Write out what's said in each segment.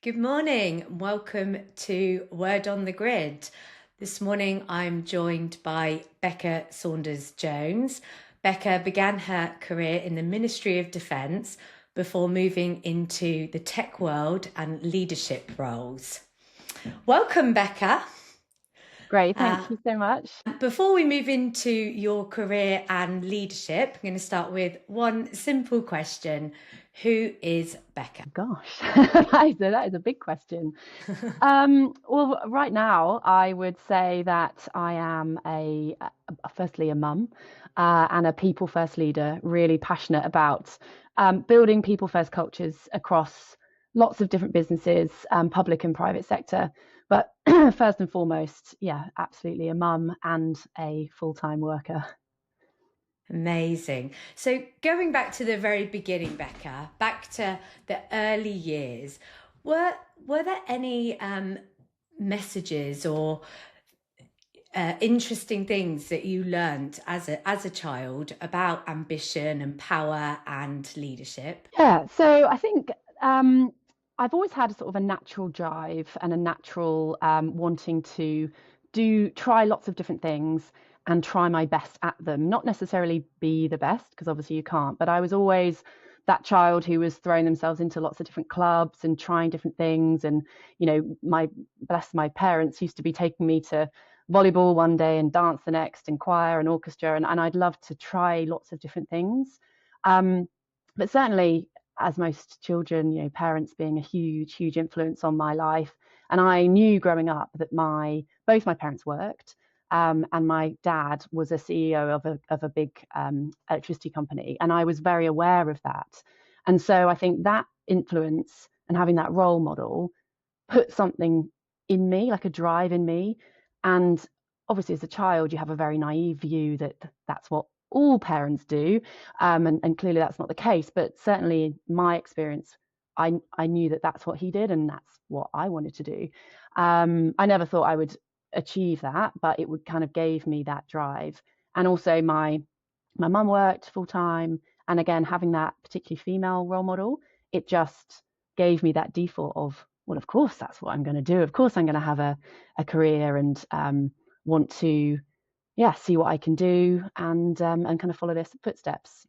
Good morning. Welcome to Word on the Grid. This morning I'm joined by Becca Saunders-Jones. Becca began her career in the Ministry of Defence before moving into the tech world and leadership roles. Welcome, Becca. Great, thank you so much. Before we move into your career and leadership, I'm going to start with one simple question. Who is Becca? Gosh, that is a big question. Well, right now, I would say that I am firstly a mum and a people first leader, really passionate about building people first cultures across lots of different businesses, public and private sector. But first and foremost, yeah, absolutely a mum and a full-time worker. Amazing. So going back to the very beginning, Becca, back to the early years, were were there any messages or interesting things that you learned as a child about ambition and power and leadership? Yeah, so I think I've always had a sort of a natural drive and a natural wanting to try lots of different things and try my best at them. Not necessarily be the best, because obviously you can't, but I was always that child who was throwing themselves into lots of different clubs and trying different things. And, my parents used to be taking me to volleyball one day and dance the next and choir and orchestra. And I'd love to try lots of different things. Um, but certainly, as most children, parents being a huge, huge influence on my life. And I knew growing up that both my parents worked, and my dad was a CEO of a big electricity company, and I was very aware of that. And so I think that influence and having that role model put something in me, like a drive in me. And obviously, as a child, you have a very naive view that that's what all parents do. And clearly that's not the case. But certainly, in my experience, I knew that that's what he did and that's what I wanted to do. I never thought I would achieve that, but it would kind of gave me that drive. And also, my mum worked full time. And again, having that particularly female role model, it just gave me that default of, well, of course, that's what I'm going to do. Of course, I'm going to have a career and want to, yeah, see what I can do and kind of follow their footsteps.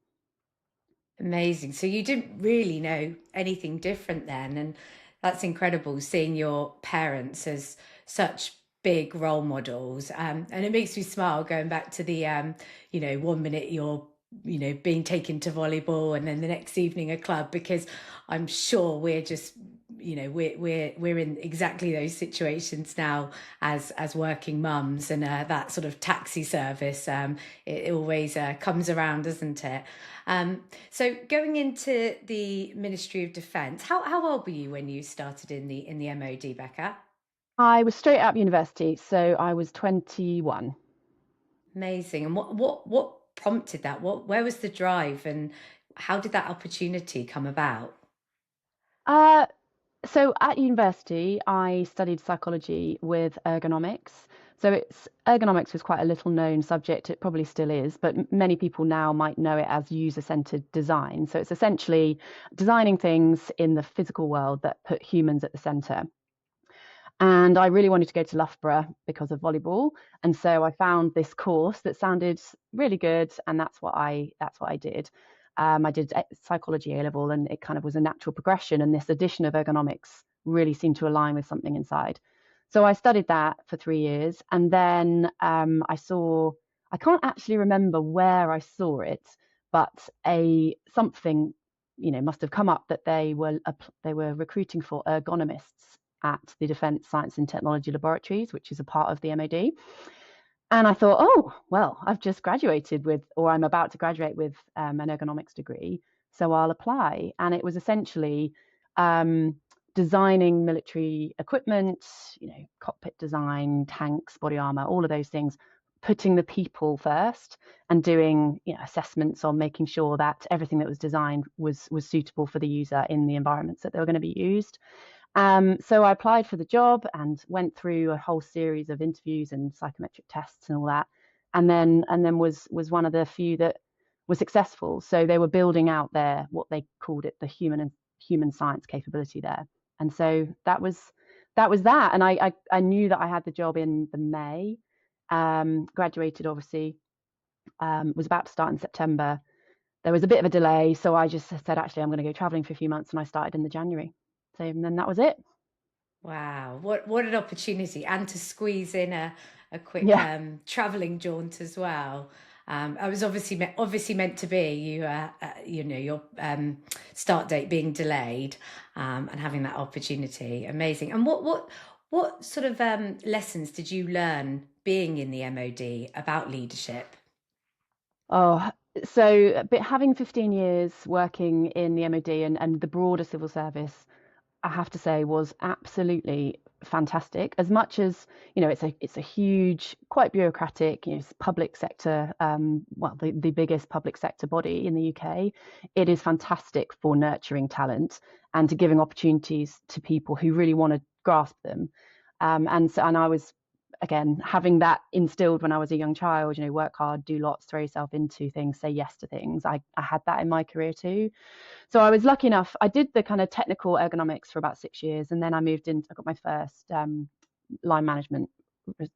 Amazing. So you didn't really know anything different then, and that's incredible seeing your parents as such big role models. And it makes me smile going back to the, 1 minute you're, being taken to volleyball and then the next evening a club, because I'm sure we're just, we're in exactly those situations now as working mums, and that sort of taxi service, it always comes around, doesn't it? So going into the Ministry of Defence, how old were you when you started in the MOD, Becca? I was straight out of university, so I was 21. Amazing. And what prompted that? Where was the drive, and how did that opportunity come about? Uh, so at university, I studied psychology with ergonomics. So it's ergonomics was quite a little known subject. It probably still is, but many people now might know it as user-centered design. So it's essentially designing things in the physical world that put humans at the center. And I really wanted to go to Loughborough because of volleyball, and so I found this course that sounded really good, and that's what I did. I did psychology A level, and it kind of was a natural progression. And this addition of ergonomics really seemed to align with something inside. So I studied that for 3 years, and then I can't actually remember where I saw it, but a something must have come up that they were recruiting for ergonomists at the Defence Science and Technology Laboratories, which is a part of the MOD. And I thought, oh, well, I've just graduated with, or I'm about to graduate with an ergonomics degree, so I'll apply. And it was essentially um, designing military equipment, cockpit design, tanks, body armor, all of those things, putting the people first and doing assessments on making sure that everything that was designed was suitable for the user in the environments that they were going to be used. So I applied for the job and went through a whole series of interviews and psychometric tests and all that, and then was one of the few that were successful. So they were building out what they called it, the human science capability there. And so that. And I knew that I had the job in the May. Graduated, obviously, was about to start in September. There was a bit of a delay, so I just said, actually, I'm going to go traveling for a few months, and I started in the January. So, and then that was it. Wow, what an opportunity, and to squeeze in a quick Yeah. traveling jaunt as well. I was obviously meant to be you know, your start date being delayed, and having that opportunity, amazing. And what sort of lessons did you learn being in the MOD about leadership? Oh, so but having 15 years working in the MOD and the broader civil service, I have to say was absolutely fantastic. As much as, it's a huge, quite bureaucratic, public sector, well, the biggest public sector body in the UK. It is fantastic for nurturing talent and to giving opportunities to people who really want to grasp them. And I was, again, having that instilled when I was a young child, work hard, do lots, throw yourself into things, say yes to things. I had that in my career too. So I was lucky enough. I did the kind of technical ergonomics for about 6 years, and then I moved in. I got my first line management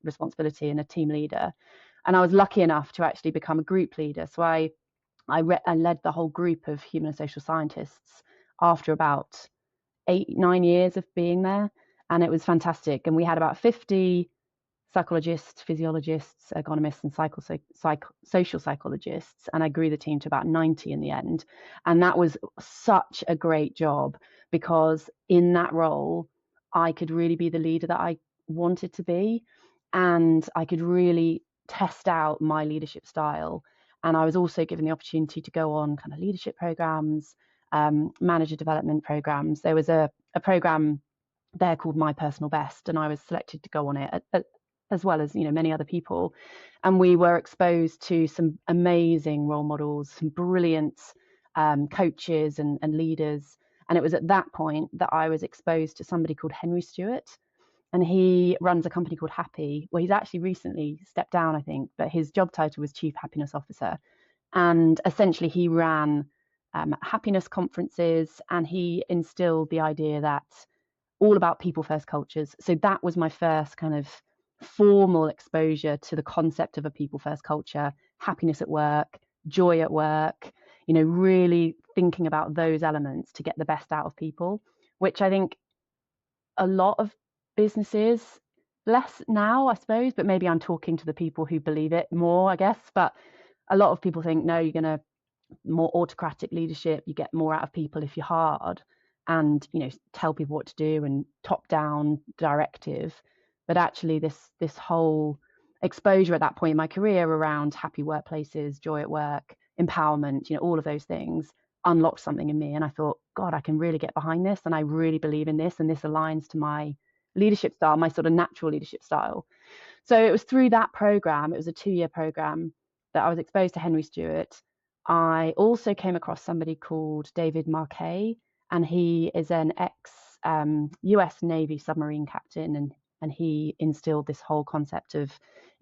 responsibility and a team leader, and I was lucky enough to actually become a group leader. So I led the whole group of human and social scientists after about 8, 9 years of being there, and it was fantastic. And we had about 50 psychologists, physiologists, ergonomists, and social psychologists. And I grew the team to about 90 in the end. And that was such a great job because in that role, I could really be the leader that I wanted to be. And I could really test out my leadership style. And I was also given the opportunity to go on kind of leadership programs, manager development programs. There was a program there called My Personal Best, and I was selected to go on it as well as many other people. And we were exposed to some amazing role models, some brilliant coaches and leaders. And it was at that point that I was exposed to somebody called Henry Stewart, and he runs a company called Happy. Well, he's actually recently stepped down, I think, but his job title was Chief Happiness Officer. And essentially, he ran happiness conferences, and he instilled the idea that all about people first cultures. So that was my first kind of formal exposure to the concept of a people first culture, happiness at work, joy at work, really thinking about those elements to get the best out of people, which I think a lot of businesses, less now, I suppose, but maybe I'm talking to the people who believe it more, I guess. But a lot of people think, no, you're going to more autocratic leadership, you get more out of people if you're hard and tell people what to do and top down directive. But actually this whole exposure at that point in my career around happy workplaces, joy at work, empowerment, all of those things unlocked something in me. And I thought, God, I can really get behind this, and I really believe in this, and this aligns to my leadership style, my sort of natural leadership style. So it was through that program, it was a 2-year program, that I was exposed to Henry Stewart. I also came across somebody called David Marquet, and he is an ex US Navy submarine captain, and he instilled this whole concept of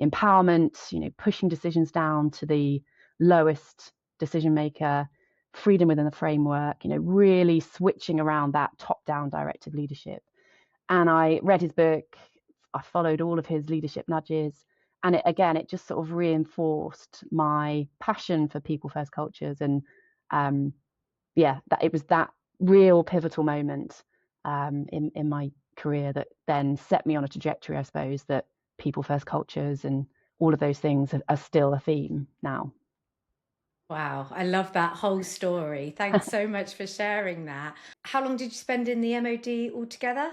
empowerment, pushing decisions down to the lowest decision maker, freedom within the framework, really switching around that top-down directive leadership. And I read his book, I followed all of his leadership nudges, and it just sort of reinforced my passion for people first cultures. And that it was that real pivotal moment in my career that then set me on a trajectory, I suppose, that people first cultures and all of those things are still a theme now. Wow, I love that whole story. Thanks so much for sharing that. How long did you spend in the MOD altogether?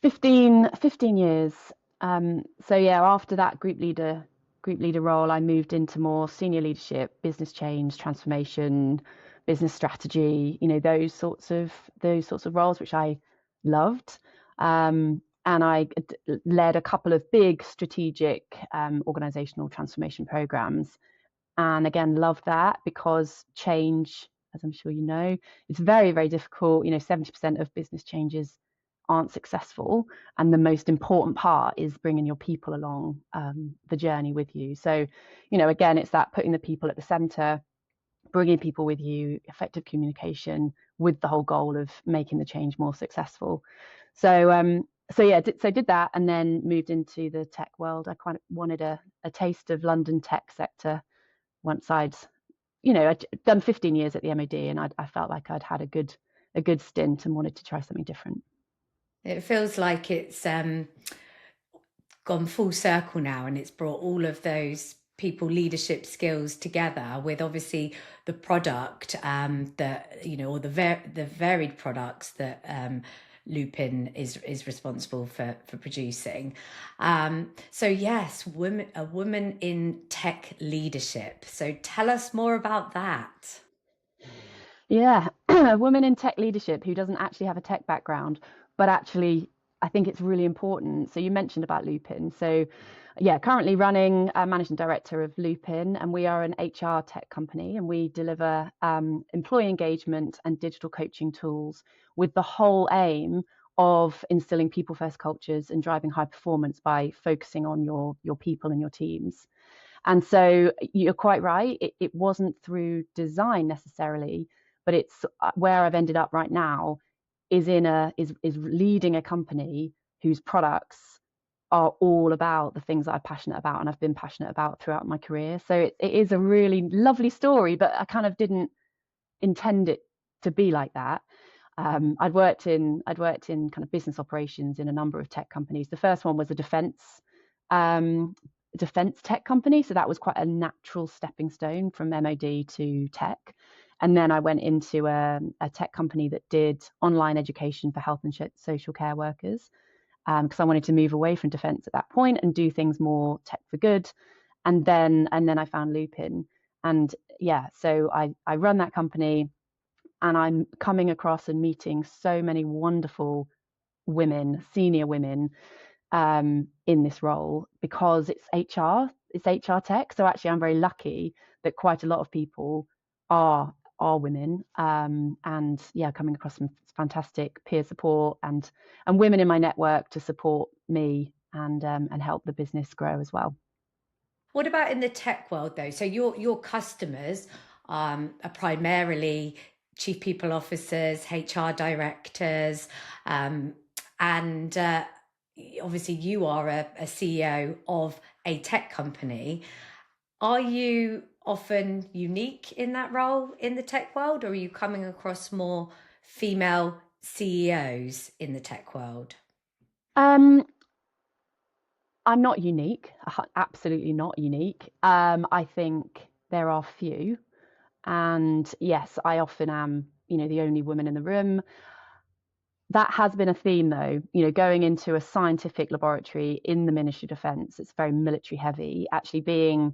15 years. So yeah, after that group leader role, I moved into more senior leadership, business change, transformation, business strategy, those sorts of roles, which I loved. And I led a couple of big strategic organizational transformation programs. And again, loved that because change, as I'm sure you know, it's very, very difficult. 70% of business changes aren't successful, and the most important part is bringing your people along the journey with you. So again, it's that putting the people at the center, bringing people with you, effective communication, with the whole goal of making the change more successful. So did that, and then moved into the tech world. I kind of wanted a taste of London tech sector once I'd done 15 years at the MOD, and I felt like I'd had a good stint and wanted to try something different. It feels like it's gone full circle now, and it's brought all of those people leadership skills together with obviously the product that or the varied products that Lupin is responsible for producing. So yes, a woman in tech leadership. So tell us more about that. Yeah, a woman in tech leadership who doesn't actually have a tech background, but actually, I think it's really important. So you mentioned about Lupin. So yeah, currently running managing director of Lupin, and we are an HR tech company, and we deliver employee engagement and digital coaching tools with the whole aim of instilling people first cultures and driving high performance by focusing on your people and your teams. And so you're quite right. It wasn't through design necessarily, but it's where I've ended up right now is leading a company whose products are all about the things that I'm passionate about and I've been passionate about throughout my career. So it is a really lovely story, but I kind of didn't intend it to be like that. I'd worked in kind of business operations in a number of tech companies. The first one was a defense tech company, so that was quite a natural stepping stone from MOD to tech. And then I went into a tech company that did online education for health and social care workers, because I wanted to move away from defense at that point and do things more tech for good. And then I found Lupin, and yeah, so I run that company, and I'm coming across and meeting so many wonderful women, senior women, in this role because it's HR tech. So actually, I'm very lucky that quite a lot of people are women, and yeah, coming across some fantastic peer support and women in my network to support me and help the business grow as well. What about in the tech world though? So your customers are primarily chief people officers, HR directors, and obviously you are a CEO of a tech company. Are you often unique in that role in the tech world, or are you coming across more female CEOs in the tech world? Um, I'm not unique, absolutely not unique. I think there are few, and yes, I often am, the only woman in the room. That has been a theme, though, going into a scientific laboratory in the Ministry of Defence, it's very military heavy, actually being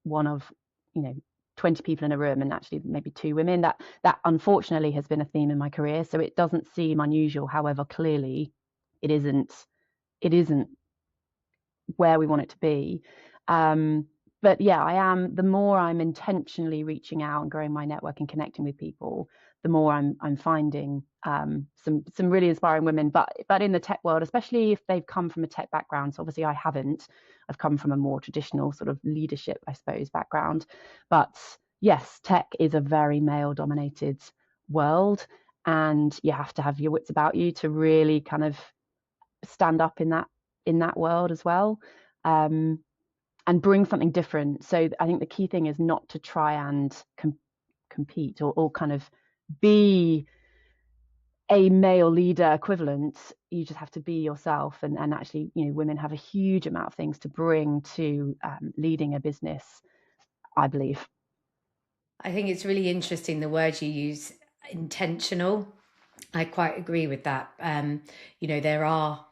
one of, you know, 20 people in a room and actually maybe two women, that unfortunately has been a theme in my career. So it doesn't seem unusual. However, clearly it isn't where we want it to be. Um, but yeah, the more I'm intentionally reaching out and growing my network and connecting with people, the more I'm finding some really inspiring women. But in the tech world, especially if they've come from a tech background, so obviously I haven't. I've come from a more traditional sort of leadership, I suppose, background. But yes, tech is a very male dominated world, and you have to have your wits about you to really kind of stand up in that world as well, um, and bring something different. So I think the key thing is not to try and compete or kind of be a male leader equivalent. You just have to be yourself, and actually, women have a huge amount of things to bring to leading a business, I believe. I think it's really interesting the word you use, intentional. I quite agree with that. There are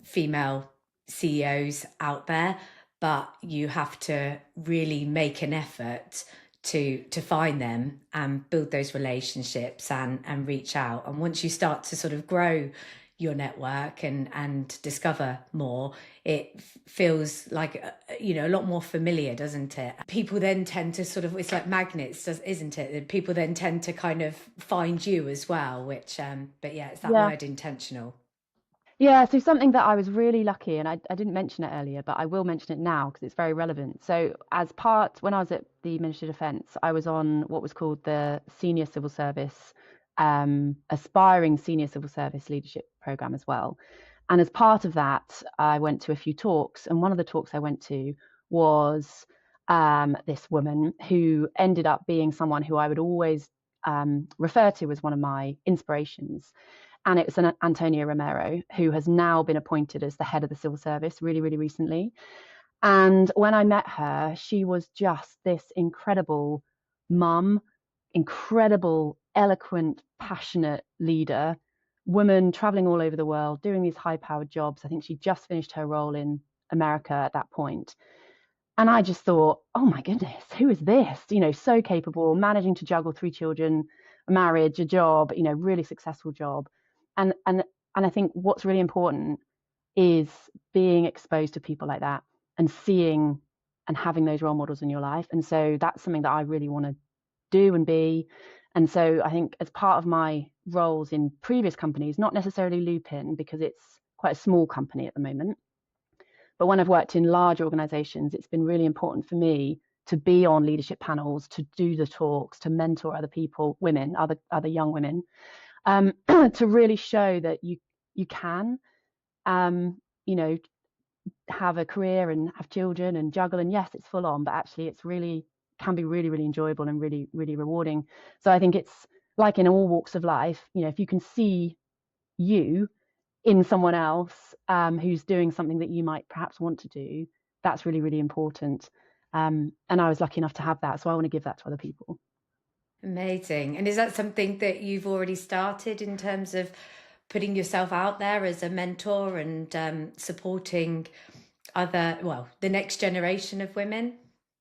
female CEOs out there, but you have to really make an effort to find them and build those relationships and reach out. And once you start to sort of grow your network and discover more, it feels like a lot more familiar, doesn't it? People then tend to sort of, it's like magnets, isn't it? People then tend to kind of find you as well, which but yeah, it's that Yeah. word intentional. Yeah, so something that I was really lucky, and I didn't mention it earlier, but I will mention it now because it's very relevant. So, when I was at the Ministry of Defence, I was on what was called the Senior Civil Service, Aspiring Senior Civil Service Leadership Program as well. And as part of that, I went to a few talks, and one of the talks I went to was this woman who ended up being someone who I would always refer to as one of my inspirations, and it was an Antonia Romero, who has now been appointed as the head of the civil service really, really recently. And when I met her, she was just this incredible mum, incredible, eloquent, passionate leader, woman traveling all over the world, doing these high powered jobs. I think she just finished her role in America at that point. And I just thought, oh my goodness, who is this? So capable, managing to juggle three children, a marriage, a job, really successful job. And I think what's really important is being exposed to people like that and seeing and having those role models in your life. And so that's something that I really want to do and be. And so I think as part of my roles in previous companies, not necessarily Loopin, because it's quite a small company at the moment, but when I've worked in large organizations, it's been really important for me to be on leadership panels, to do the talks, to mentor other people, women, other young women, to really show that you can, um, you know, have a career and have children and juggle. And yes, it's full on, but actually it's really can be really, really enjoyable and really, really rewarding. So I think it's like in all walks of life, if you can see you in someone else who's doing something that you might perhaps want to do, that's really, really important. And I was lucky enough to have that. So I want to give that to other people. Amazing. And is that something that you've already started in terms of putting yourself out there as a mentor and supporting the next generation of women?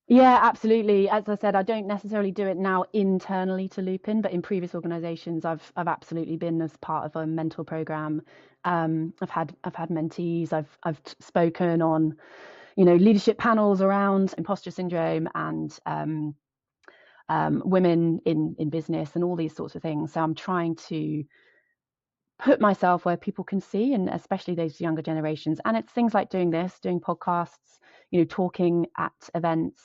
Yeah, absolutely. As I said, I don't necessarily do it now internally to Lupin, but in previous organizations, I've absolutely been as part of a mentor program. I've had mentees. I've spoken on, leadership panels around imposter syndrome and women in business and all these sorts of things. So I'm trying to put myself where people can see, and especially those younger generations. And it's things like doing this, doing podcasts, talking at events,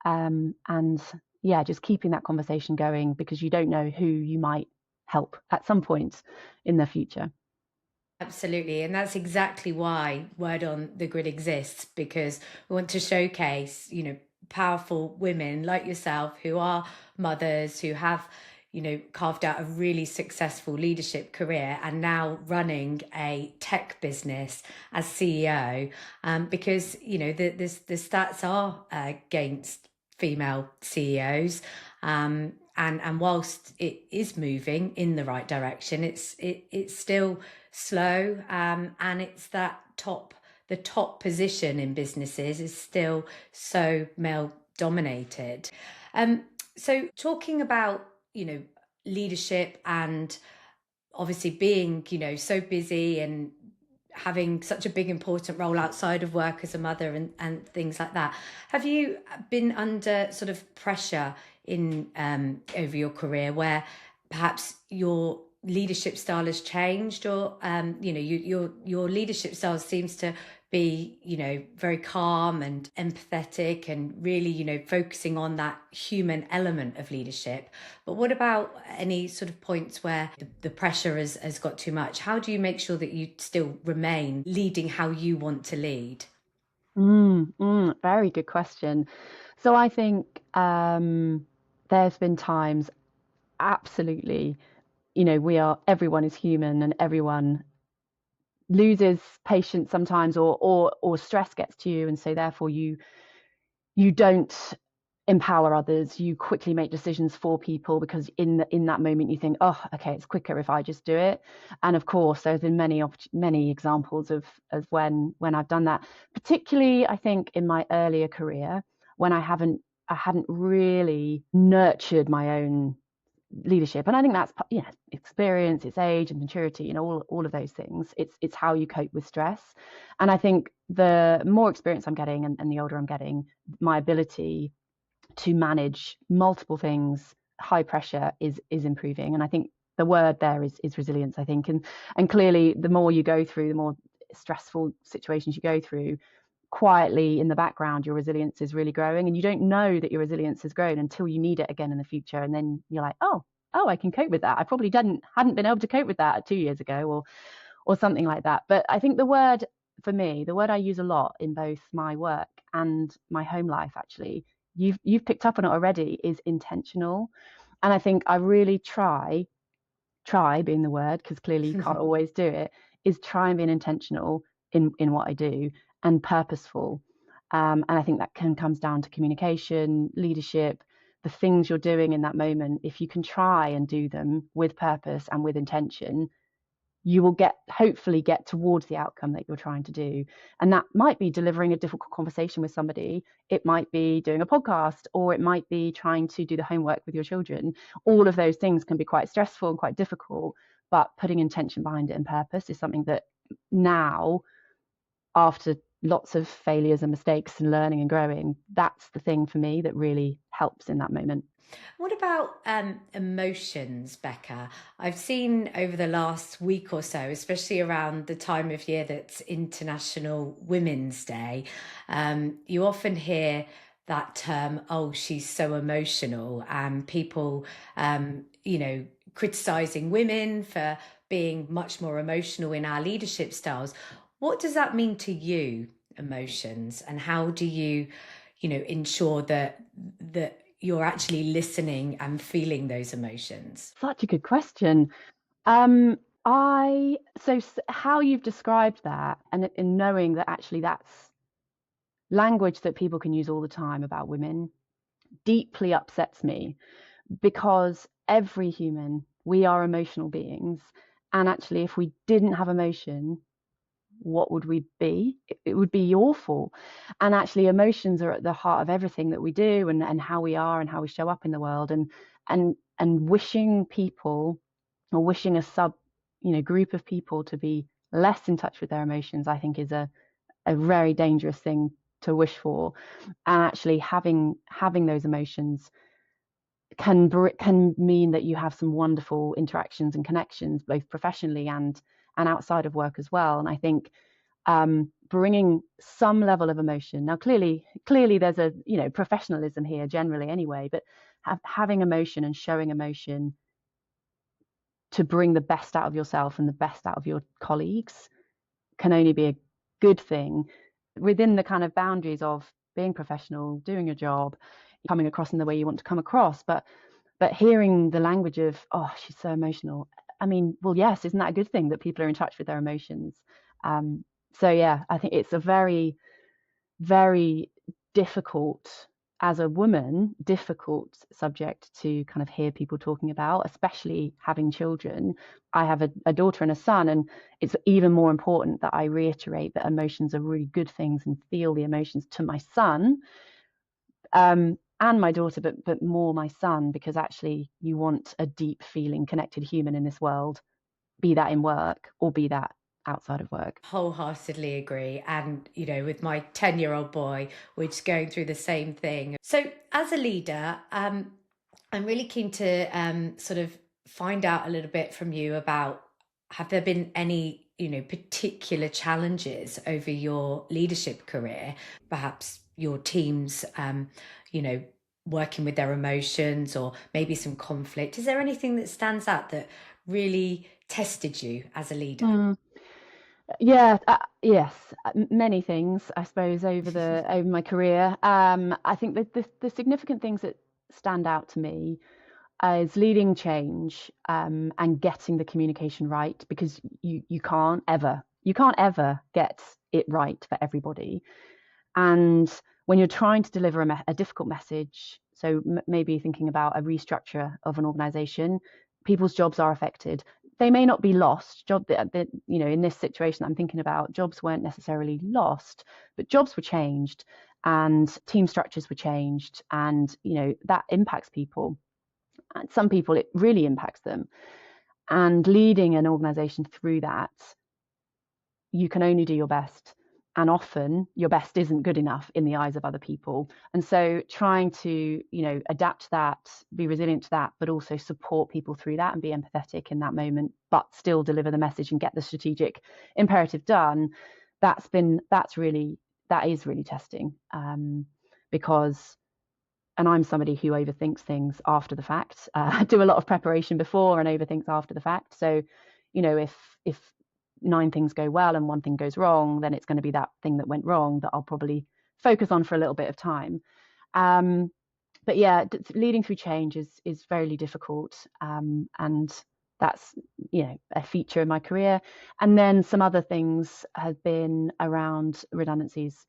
and yeah, just keeping that conversation going, because you don't know who you might help at some point in the future. Absolutely. And that's exactly why Word on the Grid exists, because we want to showcase, powerful women like yourself who are mothers, who have, carved out a really successful leadership career and now running a tech business as CEO. Because, the stats are against female CEOs. And whilst it is moving in the right direction, it's still slow, and it's the top position in businesses is still so male dominated. So talking about leadership and obviously being so busy and having such a big important role outside of work as a mother and things like that, have you been under sort of pressure in over your career where perhaps your leadership style has changed, or your leadership style seems to be very calm and empathetic and really focusing on that human element of leadership, but what about any sort of points where the pressure has got too much? How do you make sure that you still remain leading how you want to lead? Very good question. So I think there's been times, absolutely, everyone is human and everyone loses patience sometimes, or stress gets to you, and so therefore you don't empower others. You quickly make decisions for people because in that moment you think, oh, okay, it's quicker if I just do it. And of course there's been many examples of when I've done that, particularly I think in my earlier career, when I hadn't really nurtured my own leadership. And I think that's experience, it's age and maturity, all of those things. It's how you cope with stress. And I think the more experience I'm getting, and the older I'm getting, my ability to manage multiple things, high pressure, is improving. And I think the word there is resilience, I think. And clearly, the more you go through, the more stressful situations you go through, quietly in the background, your resilience is really growing, and you don't know that your resilience has grown until you need it again in the future. And then you're like, oh, I can cope with that. I probably hadn't been able to cope with that 2 years ago, or something like that. But I think the word, for me, the word I use a lot in both my work and my home life, actually, you've picked up on it already, is intentional. And I think I really try being the word, because clearly you can't always do it, is try and being intentional in what I do, and purposeful. And I think that comes down to communication, leadership, the things you're doing in that moment. If you can try and do them with purpose and with intention, you will hopefully get towards the outcome that you're trying to do. And that might be delivering a difficult conversation with somebody. It might be doing a podcast, or it might be trying to do the homework with your children. All of those things can be quite stressful and quite difficult, but putting intention behind it and purpose is something that now, after lots of failures and mistakes and learning and growing, that's the thing for me that really helps in that moment. What about emotions, Becca? I've seen over the last week or so, especially around the time of year that's International Women's Day, you often hear that term, oh, she's so emotional, and people, criticizing women for being much more emotional in our leadership styles. What does that mean to you, emotions, and how do you, ensure that you're actually listening and feeling those emotions? Such a good question. Um, how you've described that, and in knowing that actually that's language that people can use all the time about women, deeply upsets me, because every human, we are emotional beings. And actually, if we didn't have emotion, what would we be? It would be awful. And actually, emotions are at the heart of everything that we do, and how we are and how we show up in the world. And wishing people, or wishing a group of people to be less in touch with their emotions, I think is a very dangerous thing to wish for. And actually, having those emotions can mean that you have some wonderful interactions and connections, both professionally and outside of work as well. And I think bringing some level of emotion, now clearly there's a professionalism here generally anyway, but having emotion and showing emotion to bring the best out of yourself and the best out of your colleagues can only be a good thing, within the kind of boundaries of being professional, doing your job, coming across in the way you want to come across. But hearing the language of, oh, she's so emotional. I mean, well, yes, isn't that a good thing that people are in touch with their emotions? So yeah, I think it's a very, very difficult, as a woman, difficult subject to kind of hear people talking about, especially having children. I have a daughter and a son, and it's even more important that I reiterate that emotions are really good things, and feel the emotions to my son, and my daughter, but more my son, because actually you want a deep feeling connected human in this world, be that in work or be that outside of work. Wholeheartedly agree. And, with my 10-year-old boy, we're just going through the same thing. So, as a leader, I'm really keen to sort of find out a little bit from you about, have there been any, particular challenges over your leadership career, perhaps your teams, you know, working with their emotions, or maybe some conflict? Is there anything that stands out that really tested you as a leader? Mm. Yeah, yes, many things, I suppose, over my career. I think that the significant things that stand out to me is leading change, and getting the communication right, because you can't ever get it right for everybody. And when you're trying to deliver a difficult message, so maybe thinking about a restructure of an organization, people's jobs are affected. They may not be lost. In this situation I'm thinking about, jobs weren't necessarily lost, but jobs were changed, and team structures were changed, and that impacts people. And some people, it really impacts them. And leading an organization through that, you can only do your best. and often your best isn't good enough in the eyes of other people. And so trying to, adapt to that, be resilient to that, but also support people through that and be empathetic in that moment, but still deliver the message and get the strategic imperative done. That is really testing, because, and I'm somebody who overthinks things after the fact. I do a lot of preparation before and overthinks after the fact. So, if 9 things go well and 1 thing goes wrong, then it's going to be that thing that went wrong that I'll probably focus on for a little bit of time. But yeah, leading through change is very difficult, and that's a feature of my career. And then some other things have been around redundancies.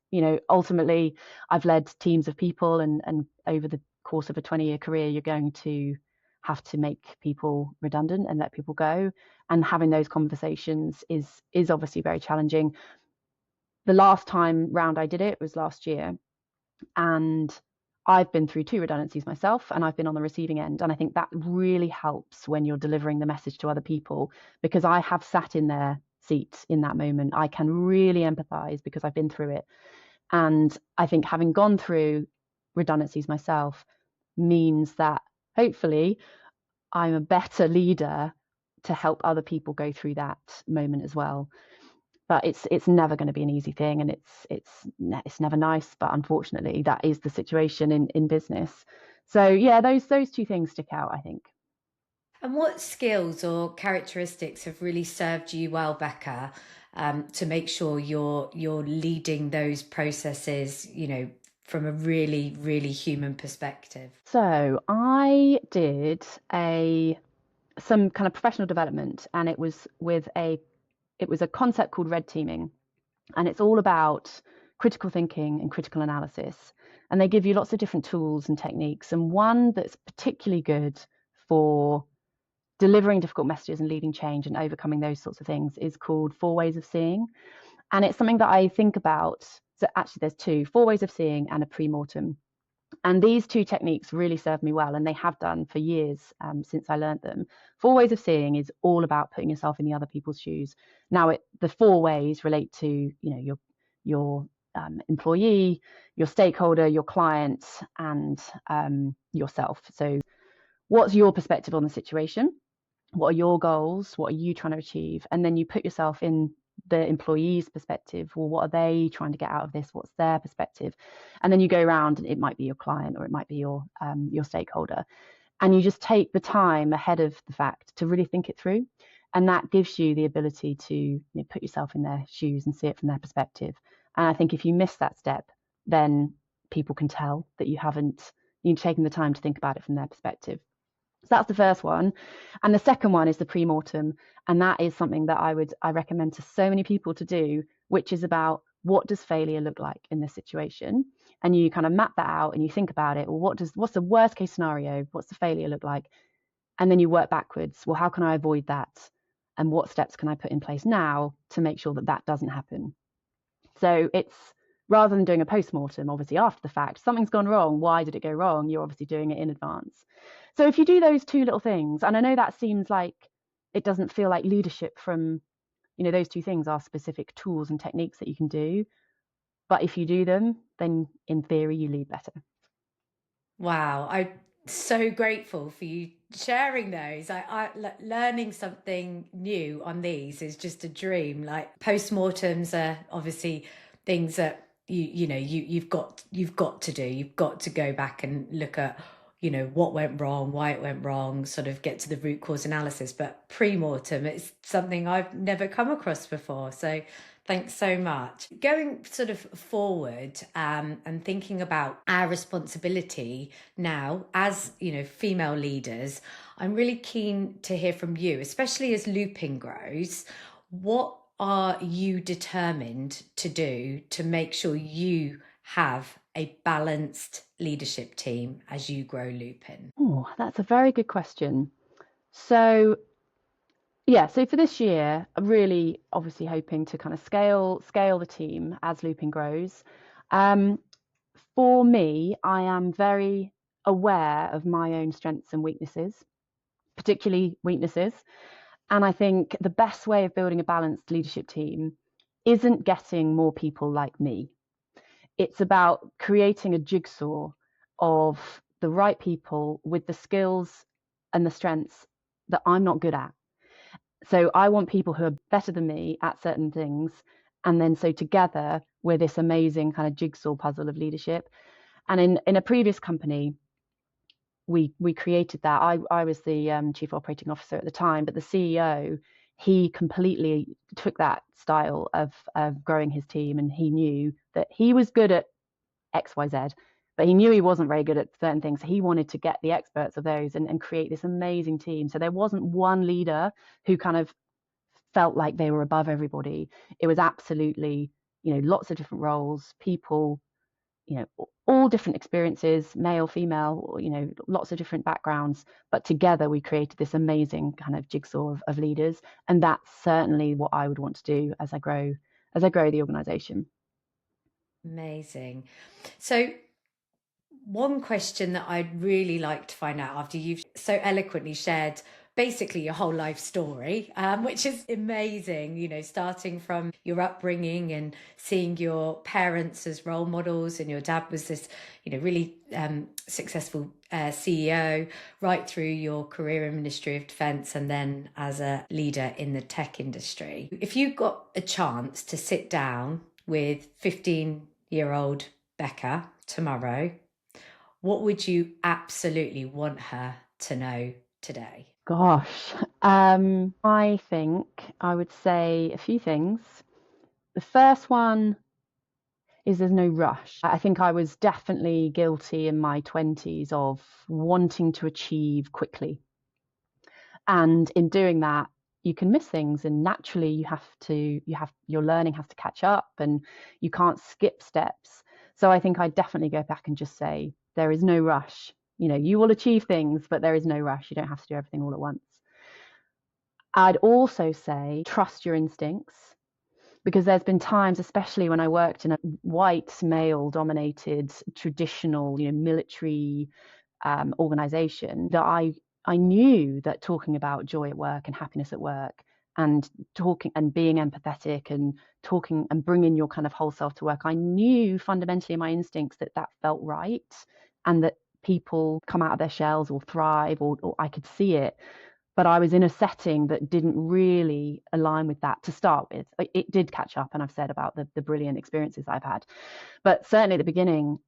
Ultimately, I've led teams of people, and over the course of a 20-year career, you're going to have to make people redundant and let people go. And having those conversations is obviously very challenging. The last time round I did it was last year, and I've been through 2 redundancies myself, and I've been on the receiving end. And I think that really helps when you're delivering the message to other people, because I have sat in their seats in that moment. I can really empathize because I've been through it. And I think having gone through redundancies myself means that hopefully I'm a better leader to help other people go through that moment as well. But it's never going to be an easy thing, and it's never nice. But unfortunately, that is the situation in business. So yeah, those 2 things stick out, I think. And what skills or characteristics have really served you well, Becca, to make sure you're leading those processes, from a really, really human perspective? So I did some kind of professional development, and it was a concept called red teaming, and it's all about critical thinking and critical analysis. And they give you lots of different tools and techniques, and one that's particularly good for delivering difficult messages and leading change and overcoming those sorts of things is called 4 ways of seeing. And it's something that I think about. So actually there's 2: 4 ways of seeing and a pre-mortem. And these 2 techniques really serve me well, and they have done for years, since I learned them. 4 ways of seeing is all about putting yourself in the other people's shoes. Now, the 4 ways relate to your employee, your stakeholder, your client, and yourself. So, what's your perspective on the situation? What are your goals? What are you trying to achieve? And then you put yourself in the employee's perspective. Well, what are they trying to get out of this? What's their perspective? And then you go around, and it might be your client or it might be your stakeholder, and you just take the time ahead of the fact to really think it through. And that gives you the ability to put yourself in their shoes and see it from their perspective. And I think if you miss that step, then people can tell that you've taken the time to think about it from their perspective. So that's the first one. And the second one is the pre-mortem. And that is something that I recommend to so many people to do, which is about, what does failure look like in this situation? And you kind of map that out and you think about it. Well, what's the worst case scenario? What's the failure look like? And then you work backwards. Well, how can I avoid that? And what steps can I put in place now to make sure that that doesn't happen? So it's, rather than doing a post-mortem, obviously after the fact, something's gone wrong. Why did it go wrong? You're obviously doing it in advance. So if you do those 2 little things, and I know that seems like it doesn't feel like leadership from, those 2 things are specific tools and techniques that you can do. But if you do them, then in theory, you lead better. Wow, I'm so grateful for you sharing those. Learning something new on these is just a dream. Like, postmortems are obviously things that you've got to do. You've got to go back and look at what went wrong, why it went wrong, sort of get to the root cause analysis. But pre-mortem, it's something I've never come across before. So thanks so much. Going sort of forward, and thinking about our responsibility now as female leaders, I'm really keen to hear from you, especially as Loopin grows. What are you determined to do to make sure you have a balanced leadership team as you grow Loopin? Oh, that's a very good question. So yeah, so for this year, I'm really obviously hoping to kind of scale the team as Loopin grows. For me, I am very aware of my own strengths and weaknesses, particularly weaknesses. And I think the best way of building a balanced leadership team isn't getting more people like me. It's about creating a jigsaw of the right people with the skills and the strengths that I'm not good at. So I want people who are better than me at certain things. And then so together we're this amazing kind of jigsaw puzzle of leadership. And in a previous company, we created that. I was the chief operating officer at the time, but the CEO, he completely took that style of growing his team, and he knew that he was good at XYZ, but he knew he wasn't very good at certain things. He wanted to get the experts of those and create this amazing team. So there wasn't one leader who kind of felt like they were above everybody. It was absolutely, lots of different roles, people, all different experiences, male, female, lots of different backgrounds, but together we created this amazing kind of jigsaw of leaders. And that's certainly what I would want to do as I grow the organization. Amazing. So one question that I'd really like to find out, after you've so eloquently shared basically your whole life story, which is amazing, starting from your upbringing and seeing your parents as role models, and your dad was this, really successful CEO, right through your career in Ministry of Defence and then as a leader in the tech industry. If you got a chance to sit down with 15-year-old Becca tomorrow, what would you absolutely want her to know today? Gosh, I think I would say a few things. The first one is there's no rush. I think I was definitely guilty in my 20s of wanting to achieve quickly. And in doing that, you can miss things, and naturally your learning has to catch up, and you can't skip steps. So I think I definitely go back and just say there is no rush. You will achieve things, but there is no rush. You don't have to do everything all at once. I'd also say trust your instincts, because there's been times, especially when I worked in a white male dominated traditional, military organization, that I knew that talking about joy at work and happiness at work and talking and being empathetic and talking and bringing your kind of whole self to work, I knew fundamentally in my instincts that felt right, and that people come out of their shells or thrive, or I could see it. But I was in a setting that didn't really align with that to start with. It did catch up, and I've said about the brilliant experiences I've had. But certainly at the beginning,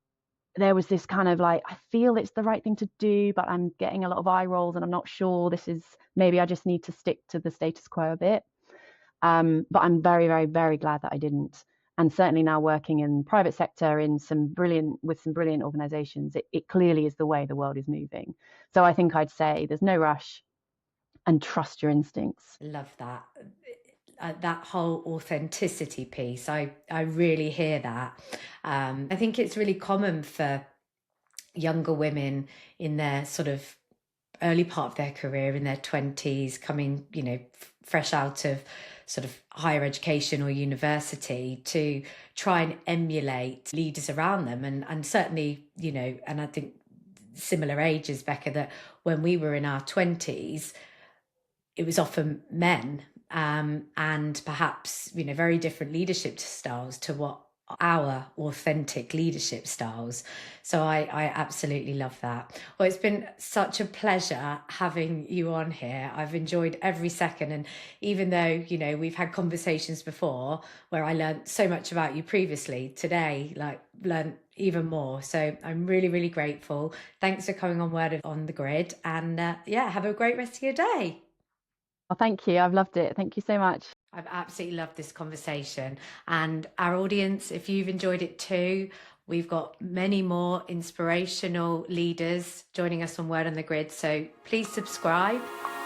there was this kind of like, I feel it's the right thing to do, but I'm getting a lot of eye rolls and I'm not sure maybe I just need to stick to the status quo a bit. But I'm very, very, very glad that I didn't. And certainly now working in private sector with some brilliant organizations, it clearly is the way the world is moving. So I think I'd say there's no rush and trust your instincts. Love that. That whole authenticity piece, I really hear that. I think it's really common for younger women in their sort of early part of their career, in their 20s, coming, fresh out of sort of higher education or university, to try and emulate leaders around them. And certainly, and I think similar ages, Becca, that when we were in our 20s, it was often men, and perhaps, very different leadership styles to what our authentic leadership styles. So I absolutely love that. Well, it's been such a pleasure having you on here. I've enjoyed every second. And even though, we've had conversations before where I learned so much about you previously, today, learned even more. So I'm really, really grateful. Thanks for coming on Word on the Grid. And have a great rest of your day. Well, thank you. I've loved it. Thank you so much. I've absolutely loved this conversation. And our audience, if you've enjoyed it too, we've got many more inspirational leaders joining us on Word on the Grid. So please subscribe,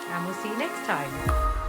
and we'll see you next time.